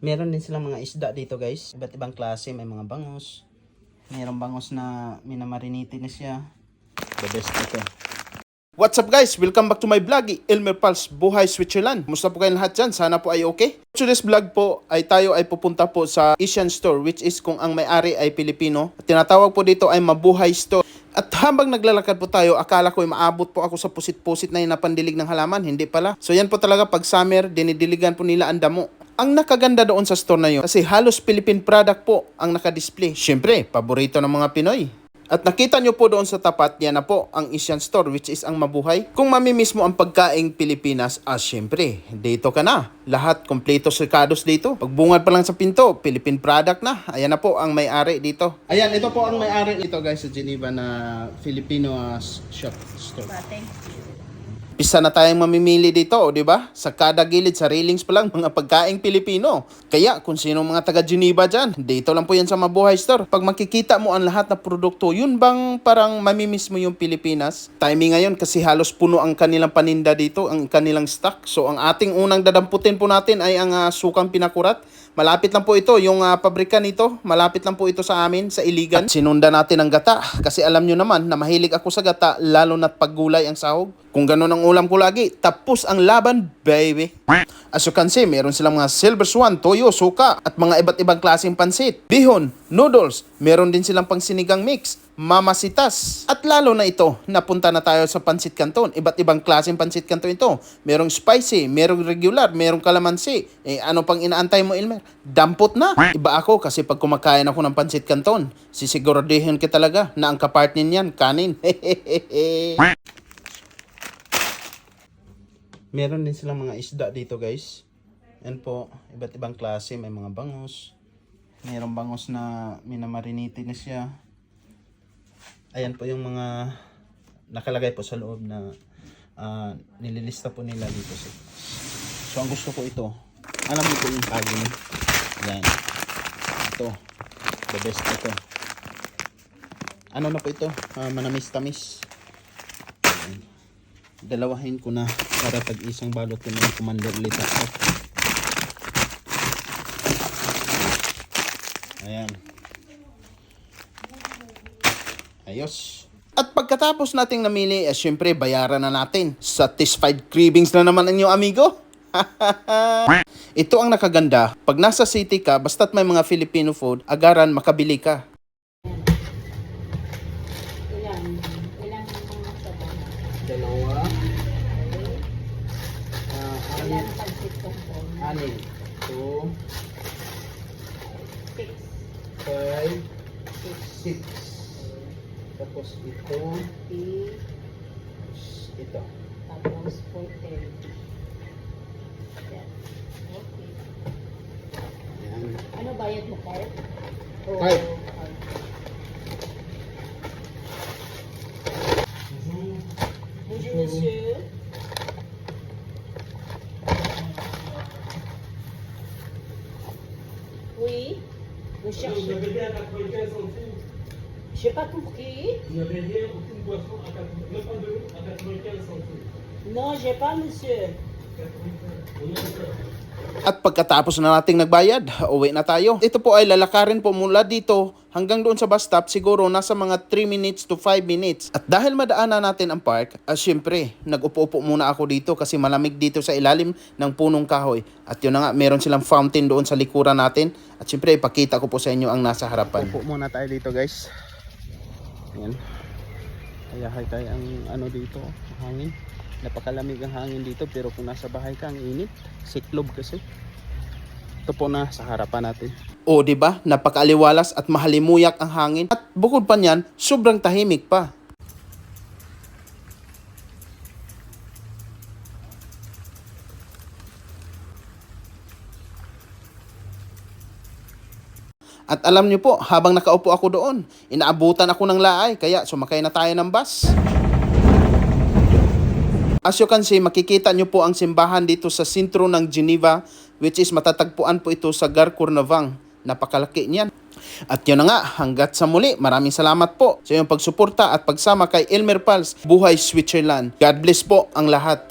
Meron din silang mga isda dito guys. Iba't ibang klase. May mga bangus. Mayroong bangus na minamarinate na siya. The best ito. What's up guys? Welcome back to my vlog, Elmer Pals, Buhay Switzerland. Musta po kayong lahat dyan? Sana po ay okay. Today's vlog po ay tayo ay pupunta po sa Asian store, which is kung ang may-ari ay Pilipino. Tinatawag po dito ay Mabuhay Store. At habang naglalakad po tayo, akala ko ay maabot po ako sa pusit-pusit na yun na pandilig ng halaman. Hindi pala. So yan po talaga pag summer, dinidiligan po nila ang damo. Ang nakaganda doon sa store na yun, kasi halos Philippine product po ang nakadisplay. Siyempre, paborito ng mga Pinoy. At nakita nyo po doon sa tapat, yan na po ang Asian store, which is ang Mabuhay. Kung mamimiss mo ang pagkaing Pilipinas, syempre, dito ka na. Lahat, kompleto sikados dito. Pagbungad pa lang sa pinto, Philippine product na. Ayan na po ang may-ari dito. Ayan, ito po ang may-ari dito guys sa Geneva na Filipino shop store. Thank you. Pisa na tayong mamimili dito, di ba? Sa kada gilid, sa railings pa lang, mga pagkaing Pilipino. Kaya, kung sino mga taga Geneva dyan, dito lang po yan sa Mabuhay Store. Pag makikita mo ang lahat na produkto, yun bang parang mamimiss mo yung Pilipinas? Timing ngayon kasi halos puno ang kanilang paninda dito, ang kanilang stock. So, ang ating unang dadamputin po natin ay ang sukang pinakurat. Malapit lang po ito, yung pabrika nito, malapit lang po ito sa amin, sa Iligan. At sinunda natin ang gata, kasi alam nyo naman na mahilig ako sa gata, lalo na't paggulay ang sahog. Kung ganun ang ulam ko lagi, tapos ang laban, baby. As you can see, meron silang mga silver swan, toyo, suka, at mga iba't ibang klaseng pansit. Bihon, noodles, meron din silang pangsinigang mix, mamasitas. At lalo na ito, napunta na tayo sa pansit canton. Iba't ibang klaseng pansit canton ito. Merong spicy, merong regular, merong kalamansi. Ano pang inaantay mo, Elmer? Dampot na. Iba ako kasi pag kumakain ako ng pansit canton, sisiguraduhin ka talaga na ang kapartner niyan, kanin. Meron din silang mga isda dito guys. Yan po, iba't ibang klase. May mga bangus. Mayroong bangus na minamarinate na siya. Ayan po yung mga nakalagay po sa loob na nililista po nila dito. So ang gusto ko ito, alam mo po yung saging. Yan. Ito. The best ito. Ano na po ito? Manamis-tamis. Dalawahin ko na para tag isang balot ko na kumanda ulit ako. Ayan. Ayos. At pagkatapos nating namili, syempre bayaran na natin. Satisfied cravings na naman ang inyong amigo. Ito ang nakaganda. Pag nasa city ka, basta't may mga Filipino food, agaran makabili ka. Ilan ang sabaw? Dalawa. Ilan pansit canton? Anin. 2, 6. 5, 6. Tapos ito. Ito. Tapos 430. Yan. Okay. Ayan. Ano bayad mo, card? O Card. card? Bonjour, monsieur. Oui, vous cherchez. Vous avez bien à 95 centimes. J'ai pas compris. Vous n'avez rien, aucune boisson à 80, même pas de l'eau à 95 centimes. Non, j'ai pas, monsieur. 95. On est d'accord. At pagkatapos na nating nagbayad, uwi na tayo. Ito po ay lalakarin po mula dito hanggang doon sa bus stop, siguro nasa mga 3 minutes to 5 minutes. At dahil madaanan natin ang park, syempre, nag-upo-upo muna ako dito kasi malamig dito sa ilalim ng punong kahoy. At yun na nga, meron silang fountain doon sa likuran natin. At syempre, ipakita ko po sa inyo ang nasa harapan. Upo muna tayo dito guys. Ayan. Hayahay tayo ang ano dito, hangin. Napakalamig ang hangin dito pero kung nasa bahay ka ang init. Siklob kasi. Ito po na sa harapan natin. O, di ba? Napakaaliwalas at mahalimuyak ang hangin. At bukod pa niyan, sobrang tahimik pa. At alam niyo po, habang nakaupo ako doon, inaabutan ako ng laay, kaya sumakay na tayo ng bus. As you can see, makikita nyo po ang simbahan dito sa sentro ng Geneva, which is matatagpuan po ito sa Gare Cornavang. Napakalaki niyan. At yun na nga, hanggat sa muli, maraming salamat po sa iyong pagsuporta at pagsama kay Elmer Pals, Buhay Switzerland. God bless po ang lahat.